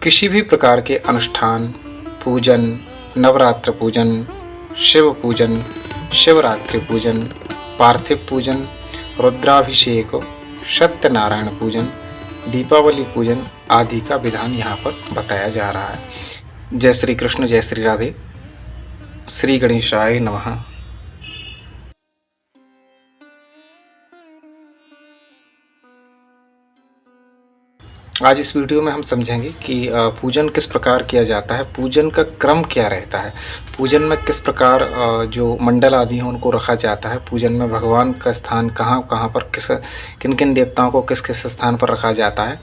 किसी भी प्रकार के अनुष्ठान, पूजन, नवरात्र पूजन, शिव पूजन, शिवरात्रि पूजन, पार्थिव पूजन, रुद्राभिषेक, सत्यनारायण पूजन, दीपावली पूजन आदि का विधान यहाँ पर बताया जा रहा है। जय श्री कृष्ण, जय श्री राधे, श्री गणेशाय नमः। आज इस वीडियो में हम समझेंगे कि पूजन किस प्रकार किया जाता है, पूजन का क्रम क्या रहता है, पूजन में किस प्रकार जो मंडल आदि हैं उनको रखा जाता है, पूजन में भगवान का स्थान कहाँ कहाँ पर किन किन देवताओं को किस किस स्थान पर रखा जाता है,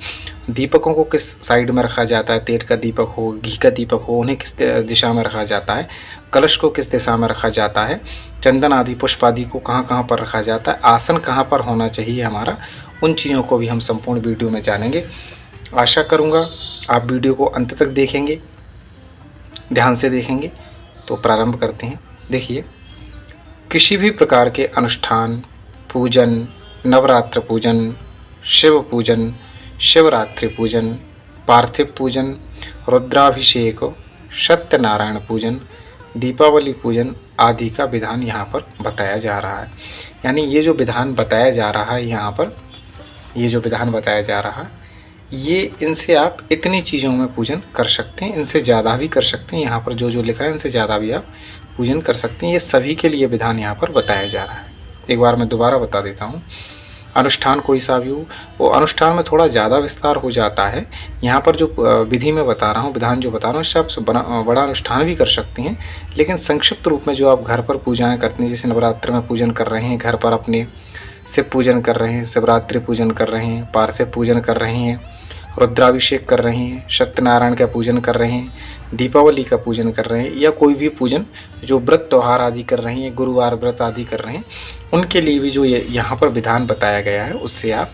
दीपकों को किस साइड में रखा जाता है, तेल का दीपक हो, घी का दीपक हो, उन्हें किस दिशा में रखा जाता है, कलश को किस दिशा में रखा जाता है, चंदन आदि पुष्प आदि को कहाँ कहाँ पर रखा जाता है, आसन कहाँ पर होना चाहिए हमारा, उन चीज़ों को भी हम संपूर्ण वीडियो में जानेंगे। आशा करूँगा आप वीडियो को अंत तक देखेंगे, ध्यान से देखेंगे। तो प्रारंभ करते हैं। देखिए, किसी भी प्रकार के अनुष्ठान, पूजन, नवरात्र पूजन, शिव पूजन, शिवरात्रि पूजन, पार्थिव पूजन, रुद्राभिषेक, सत्यनारायण पूजन, दीपावली पूजन आदि का विधान यहाँ पर बताया जा रहा है। यानी ये जो विधान बताया जा रहा है यहाँ पर, ये जो विधान बताया जा रहा है, ये इनसे आप इतनी चीज़ों में पूजन कर सकते हैं, इनसे ज़्यादा भी कर सकते हैं। यहाँ पर जो जो लिखा है इनसे ज़्यादा भी आप पूजन कर सकते हैं। ये सभी के लिए विधान यहाँ पर बताया जा रहा है। एक बार मैं दोबारा बता देता हूँ। अनुष्ठान कोई सा भी हो, वो अनुष्ठान में थोड़ा ज़्यादा विस्तार हो जाता है। यहाँ पर जो विधि में बता रहा हूँ, विधान जो बता रहा हूँ, इससे आप बड़ा अनुष्ठान भी कर सकते हैं। लेकिन संक्षिप्त रूप में जो आप घर पर पूजाएँ करते हैं, जैसे नवरात्र में पूजन कर रहे हैं, घर पर अपने शिव पूजन कर रहे हैं, शिवरात्रि पूजन कर रहे हैं, पार्थिव पूजन कर रहे हैं, रुद्राभिषेक कर रहे हैं, सत्यनारायण का पूजन कर रहे हैं, दीपावली का पूजन कर रहे हैं, या कोई भी पूजन जो व्रत त्यौहार आदि कर रहे हैं, गुरुवार व्रत आदि कर रहे हैं, उनके लिए भी जो यहाँ पर विधान बताया गया है उससे आप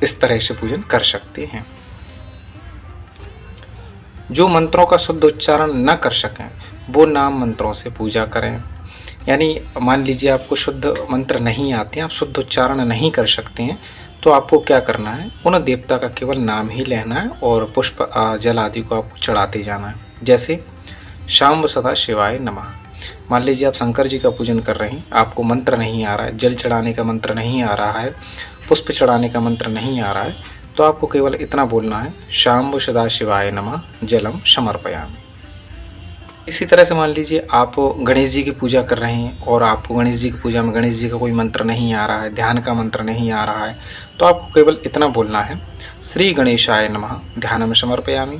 इस तरह से पूजन कर सकते हैं। जो मंत्रों का शुद्ध उच्चारण न कर सकें वो नाम मंत्रों से पूजा करें। यानी मान लीजिए आपको शुद्ध मंत्र नहीं आते हैं, आप शुद्ध उच्चारण नहीं कर सकते हैं, तो आपको क्या करना है, उन देवता का केवल नाम ही लेना है और पुष्प जल आदि को आपको चढ़ाते जाना है। जैसे शाम्ब सदा शिवाय नमः। मान लीजिए आप शंकर जी का पूजन कर रहे हैं, आपको मंत्र नहीं आ रहा है, जल चढ़ाने का मंत्र नहीं आ रहा है, पुष्प चढ़ाने का मंत्र नहीं आ रहा है, तो आपको केवल इतना बोलना है, शाम्ब सदा शिवाय नमः जलम समर्पयामि। इसी तरह से मान लीजिए आप गणेश जी की पूजा कर रहे हैं और आपको गणेश जी की पूजा में गणेश जी का कोई मंत्र नहीं आ रहा है, ध्यान का मंत्र नहीं आ रहा है, तो आपको केवल इतना बोलना है, श्री गणेशाय नमः ध्यानम समर्पयामि,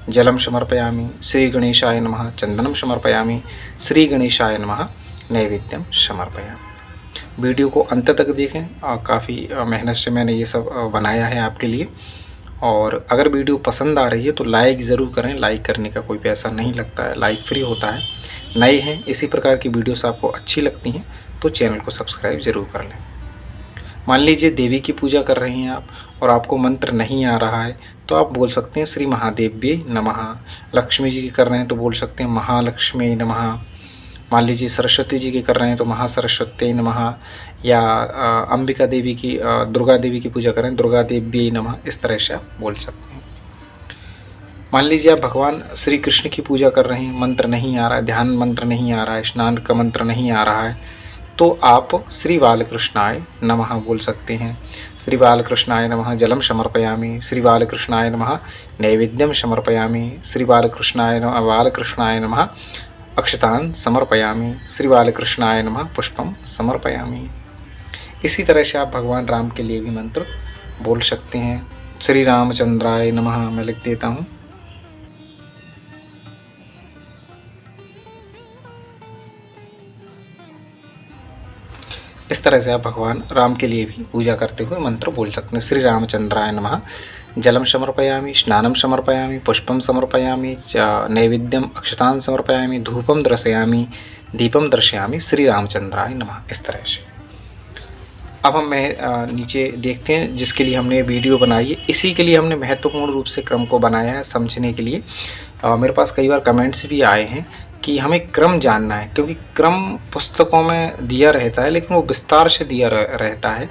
जलम समर्पयामि, श्री गणेशाय नमः चंदनम समर्पयामि, श्री गणेशाय नमः नैवेद्यम समर्पयामि। वीडियो को अंत तक देखें, काफ़ी मेहनत से मैंने ये सब बनाया है आपके लिए। और अगर वीडियो पसंद आ रही है तो लाइक ज़रूर करें, लाइक करने का कोई पैसा नहीं लगता है, लाइक फ्री होता है। नए हैं, इसी प्रकार की वीडियोस आपको अच्छी लगती हैं तो चैनल को सब्सक्राइब ज़रूर कर लें। मान लीजिए देवी की पूजा कर रहे हैं आप और आपको मंत्र नहीं आ रहा है, तो आप बोल सकते हैं श्री महादेव्ये नमः। लक्ष्मी जी की कर रहे हैं तो बोल सकते हैं महालक्ष्मी नमः। मान लीजिए सरस्वती जी की कर रहे हैं तो महासरस्वती नमः, या अंबिका देवी की, दुर्गा देवी की पूजा करें, दुर्गा देवी नमः, इस तरह से आप बोल सकते हैं। मान लीजिए आप भगवान श्री कृष्ण की पूजा कर रहे हैं, मंत्र नहीं आ रहा है, ध्यान मंत्र नहीं आ रहा है, स्नान का मंत्र नहीं आ रहा है, तो आप श्री बालकृष्णाय नमः बोल सकते हैं। श्री बालकृष्णाय नमः जलम समर्पयामि, श्री बालकृष्णाय नमः नैवेद्यम समर्पयामि, श्री बालकृष्णाय नमः अक्षतान समर्पयामि, श्री बालकृष्णाय नमः पुष्पम समर्पयामि। इसी तरह से आप भगवान राम के लिए भी मंत्र बोल सकते हैं। श्री रामचंद्राय नमः मैं लिख देता हूँ। इस तरह से आप भगवान राम के लिए भी पूजा करते हुए मंत्र बोल सकते हैं। श्री रामचंद्राय नमः जलम समर्पयामि, स्नानम समर्पयामि, पुष्पम समर्पयामि, नैवेद्यम अक्षतान समर्पयामि, धूपम दर्शयामि, दीपम दर्शयामि, श्री रामचंद्राय नमः। इस तरह से अब हम नीचे देखते हैं जिसके लिए हमने वीडियो बनाई है। इसी के लिए हमने महत्वपूर्ण रूप से क्रम को बनाया है समझने के लिए। मेरे पास कई बार कमेंट्स भी आए हैं कि हमें क्रम जानना है, क्योंकि क्रम पुस्तकों में दिया रहता है लेकिन वो विस्तार से दिया रहता है।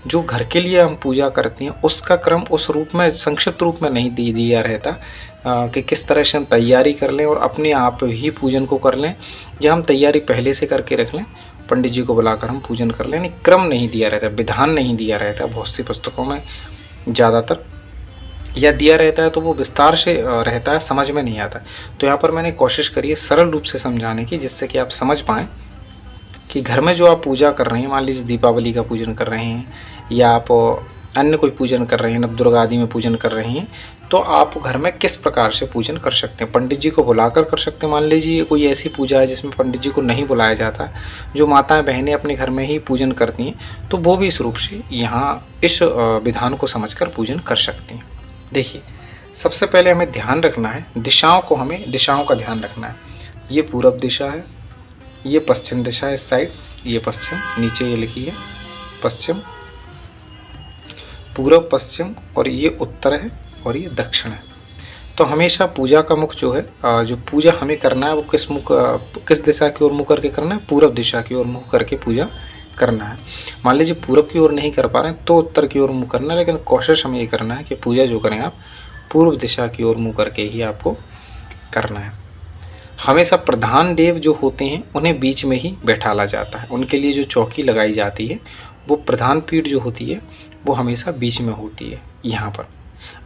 जो घर के लिए हम पूजा करते हैं उसका क्रम उस रूप में, संक्षिप्त रूप में नहीं दिया रहता कि किस तरह से हम तैयारी कर लें और अपने आप ही पूजन को कर लें, या हम तैयारी पहले से करके रख लें, पंडित जी को बुलाकर हम पूजन कर लें। यानी क्रम नहीं दिया रहता, विधान नहीं दिया रहता बहुत सी पुस्तकों में ज़्यादातर, या दिया रहता है तो वो विस्तार से रहता है, समझ में नहीं आता। तो यहाँ पर मैंने कोशिश करी है सरल रूप से समझाने की, जिससे कि आप समझ पाएँ कि घर में जो आप पूजा कर रहे हैं, मान लीजिए दीपावली का पूजन कर रहे हैं या आप अन्य कोई पूजन कर रहे हैं, नवदुर्गा आदि में पूजन कर रहे हैं, तो आप घर में किस प्रकार से पूजन कर सकते हैं। पंडित जी को बुलाकर कर सकते हैं। मान लीजिए कोई ऐसी पूजा है जिसमें पंडित जी को नहीं बुलाया जाता, जो माताएं बहनें अपने घर में ही पूजन करती हैं, तो वो भी इस रूप से यहाँ इस विधान को समझकर पूजन कर सकती हैं। देखिए, सबसे पहले हमें ध्यान रखना है दिशाओं को, हमें दिशाओं का ध्यान रखना है। ये पूरब दिशा है, ये पश्चिम दिशा है, इस साइड ये पश्चिम, नीचे ये लिखी है पश्चिम, पूरब पश्चिम, और ये उत्तर है और ये दक्षिण है। तो हमेशा पूजा का मुख जो है, जो पूजा हमें करना है वो किस दिशा की ओर मुँह करके करना है, पूरब दिशा की ओर मुँह करके पूजा करना है। मान लीजिए पूरब की ओर नहीं कर पा रहे हैं तो उत्तर की ओर मुँह करना है, लेकिन कोशिश हमें ये करना है कि पूजा जो करें आप पूर्व दिशा की ओर मुँह करके ही आपको करना है। हमेशा प्रधान देव जो होते हैं उन्हें बीच में ही बैठाला जाता है। उनके लिए जो चौकी लगाई जाती है वो प्रधान पीठ जो होती है वो हमेशा बीच में होती है यहाँ पर।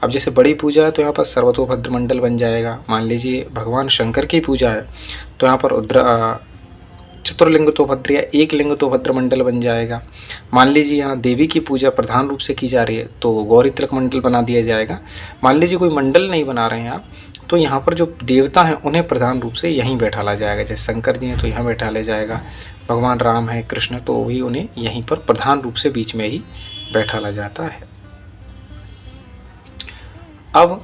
अब जैसे बड़ी पूजा है तो यहाँ पर सर्वतोभद्र मंडल बन जाएगा। मान लीजिए भगवान शंकर की पूजा है तो यहाँ पर चतुर्लिंग तो भद्र या एक लिंग तो भद्र मंडल बन जाएगा। मान लीजिए यहाँ देवी की पूजा प्रधान रूप से की जा रही है तो गौरी तिलक मंडल बना दिया जाएगा। मान लीजिए कोई मंडल नहीं बना रहे हैं आप, तो यहाँ पर जो देवता हैं उन्हें प्रधान रूप से यहीं बैठाला जाएगा। जैसे शंकर जी हैं तो यहाँ बैठाला जाएगा, भगवान राम है, कृष्ण, तो भी उन्हें यहीं पर प्रधान रूप से बीच में ही बैठाला जाता है। अब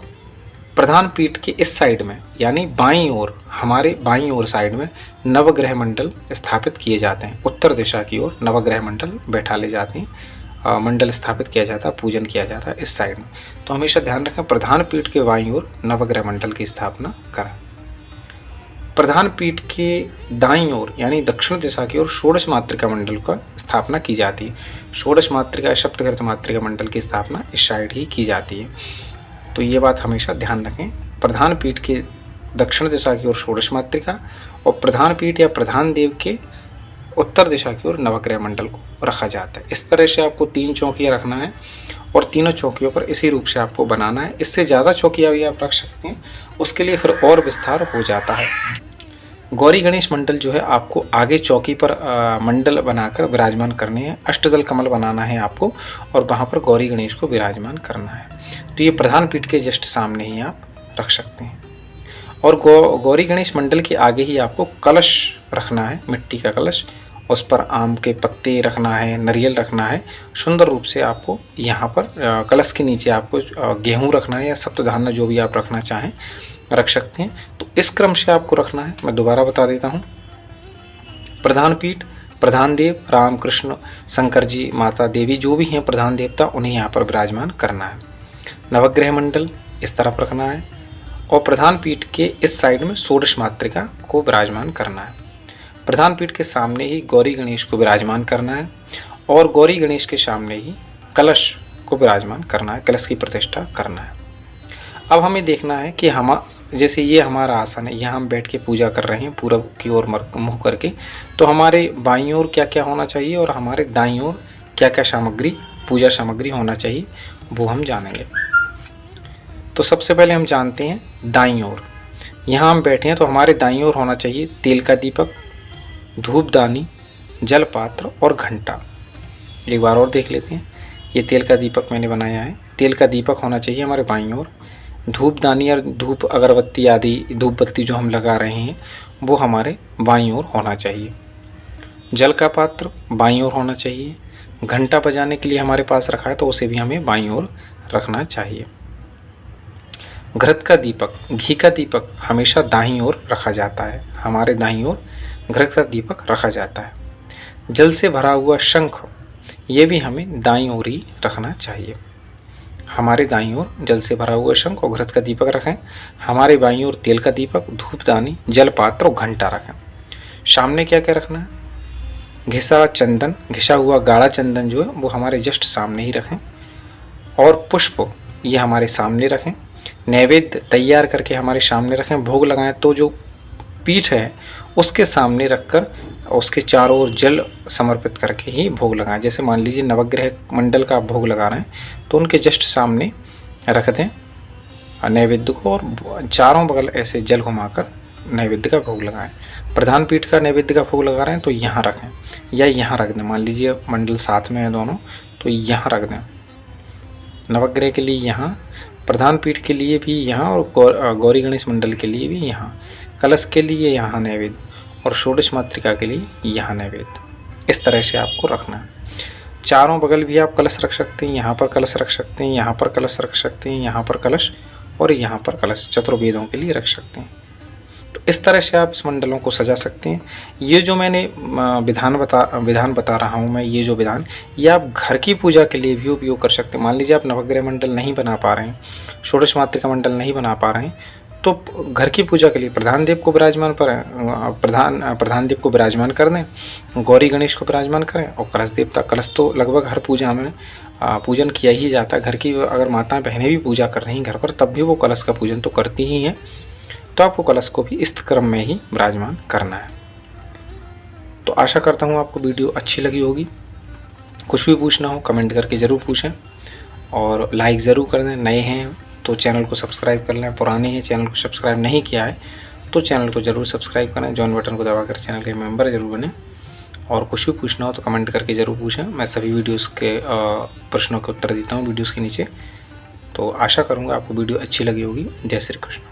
प्रधान पीठ के इस साइड में यानी बाईं ओर, हमारे बाईं ओर साइड में नवग्रह मंडल स्थापित किए जाते हैं। उत्तर दिशा की ओर नवग्रह मंडल बैठाले जाते हैं, मंडल स्थापित किया जाता है, पूजन किया जाता है इस साइड में। तो हमेशा ध्यान रखें प्रधान पीठ के बाईं ओर नवग्रह मंडल की स्थापना करें। प्रधान पीठ के दाईं ओर यानी दक्षिण दिशा की ओर षोडश मातृका मंडल का स्थापना की जाती है। षोडश मातृका सप्तघृत मातृका मंडल की स्थापना इस साइड ही की जाती है। तो ये बात हमेशा ध्यान रखें, प्रधान पीठ के दक्षिण दिशा की ओर षोडश मातृका और प्रधान पीठ या प्रधान देव के उत्तर दिशा की ओर नवग्रह मंडल को रखा जाता है। इस तरह से आपको 3 चौकियाँ रखना है और तीनों चौकियों पर इसी रूप से आपको बनाना है। इससे ज़्यादा चौकियाँ भी आप रख सकते हैं, उसके लिए फिर और विस्तार हो जाता है। गौरी गणेश मंडल जो है आपको आगे चौकी पर मंडल बनाकर विराजमान करने हैं। अष्टदल कमल बनाना है आपको और वहाँ पर गौरी गणेश को विराजमान करना है। तो ये प्रधान पीठ के जस्ट सामने ही आप रख सकते हैं। और गौरी गणेश मंडल के आगे ही आपको कलश रखना है, मिट्टी का कलश, उस पर आम के पत्ते रखना है, नारियल रखना है। सुंदर रूप से आपको यहाँ पर कलश के नीचे आपको गेहूँ रखना है या सप्तधान्य जो भी आप रखना चाहें रख सकते हैं। तो इस क्रम से आपको रखना है। मैं दोबारा बता देता हूँ, प्रधान पीठ, प्रधान देव राम कृष्ण शंकर जी माता देवी जो भी हैं प्रधान देवता, उन्हें यहाँ पर विराजमान करना है। नवग्रह मंडल इस तरफ रखना है और प्रधान पीठ के इस साइड में षोडश मातृका को विराजमान करना है। प्रधान पीठ के सामने ही गौरी गणेश को विराजमान करना है और गौरी गणेश के सामने ही कलश को विराजमान करना है, कलश की प्रतिष्ठा करना है। अब हमें देखना है कि जैसे ये हमारा आसन है, यहाँ हम बैठ के पूजा कर रहे हैं पूरब की ओर मुँह करके, तो हमारे बाईं ओर क्या क्या होना चाहिए और हमारे दाईं ओर क्या क्या सामग्री, पूजा सामग्री होना चाहिए, वो हम जानेंगे। तो सबसे पहले हम जानते हैं दाईं ओर। यहाँ हम बैठे हैं तो हमारे दाईं ओर होना चाहिए तेल का दीपक, धूपदानी, जलपात्र और घंटा। एक बार और देख लेते हैं। ये तेल का दीपक मैंने बनाया है। तेल का दीपक होना चाहिए हमारे बाईं ओर। धूपदानी और धूप अगरबत्ती आदि धूप बत्ती जो हम लगा रहे हैं वो हमारे बाईं ओर होना चाहिए। जल का पात्र बाईं ओर होना चाहिए। घंटा बजाने के लिए हमारे पास रखा है तो उसे भी हमें बाईं ओर रखना चाहिए। घृत का दीपक, घी का दीपक हमेशा दाईं ओर रखा जाता है। हमारे दाईं ओर घृत का दीपक रखा जाता है। जल से भरा हुआ शंख, ये भी हमें दाईं ओर ही रखना चाहिए। हमारे दाईं ओर जल से भरा हुआ शंख और घृत का दीपक रखें। हमारे बाईं ओर तेल का दीपक, धूपदानी, जलपात्र और घंटा रखें। सामने क्या क्या रखना है? घिसा चंदन, घिसा हुआ गाढ़ा चंदन जो है वो हमारे जस्ट सामने ही रखें, और पुष्प ये हमारे सामने रखें। नैवेद्य तैयार करके हमारे सामने रखें। भोग लगाएं तो जो पीठ है उसके सामने रखकर उसके चारों ओर जल समर्पित करके ही भोग लगाएं। जैसे मान लीजिए नवग्रह मंडल का भोग लगा रहे हैं तो उनके जस्ट सामने रख दें नैवेद्य को, और चारों बगल ऐसे जल घुमाकर नैवेद्य का भोग लगाएं। प्रधान पीठ का नैवेद्य का भोग लगा रहे हैं तो यहाँ रखें या यहाँ रख दें। मान लीजिए मंडल साथ में है दोनों, तो यहाँ रख दें। नवग्रह के लिए यहाँ, प्रधान पीठ के लिए भी यहाँ, और गौरी गणेश मंडल के लिए भी यहाँ। कलश के लिए यहाँ नैवेद्य, और षोडश मातृका के लिए यहाँ नैवेद्य। इस तरह से आपको रखना है। चारों बगल भी आप कलश रख सकते हैं। यहाँ पर कलश रख सकते हैं, यहाँ पर कलश रख सकते हैं, यहाँ पर कलश और यहाँ पर कलश, चतुर्वेदों के लिए रख सकते हैं। तो इस तरह से आप इस मंडलों को सजा सकते हैं। ये जो मैंने विधान बता रहा हूँ मैं, ये जो विधान, ये आप घर की पूजा के लिए भी उपयोग कर सकते हैं। मान लीजिए आप नवग्रह मंडल नहीं बना पा रहे हैं, षोडश मातृका मंडल नहीं बना पा रहे हैं, तो घर की पूजा के लिए प्रधान देव को विराजमान प्रधान देव को विराजमान कर दें, गौरी गणेश को विराजमान करें, और कलश देवता, कलश तो लगभग हर पूजा में पूजन किया ही जाता है। घर की अगर माताएं बहनें भी पूजा कर रही हैं घर पर, तब भी वो कलश का पूजन तो करती ही हैं। तो आपको कलश को भी इस क्रम में ही विराजमान करना है। तो आशा करता हूँ आपको वीडियो अच्छी लगी होगी। कुछ भी पूछना हो कमेंट करके ज़रूर पूछें, और लाइक ज़रूर कर दें। नए हैं तो चैनल को सब्सक्राइब कर लें, पुराने हैं चैनल को सब्सक्राइब नहीं किया है तो चैनल को ज़रूर सब्सक्राइब करें, जॉइन बटन को दबाकर चैनल के मेंबर ज़रूर बने। और कुछ भी पूछना हो तो कमेंट करके ज़रूर पूछें। मैं सभी वीडियोस के प्रश्नों के उत्तर देता हूँ वीडियोस के नीचे। तो आशा करूँगा आपको वीडियो अच्छी लगी होगी। जय श्री कृष्ण।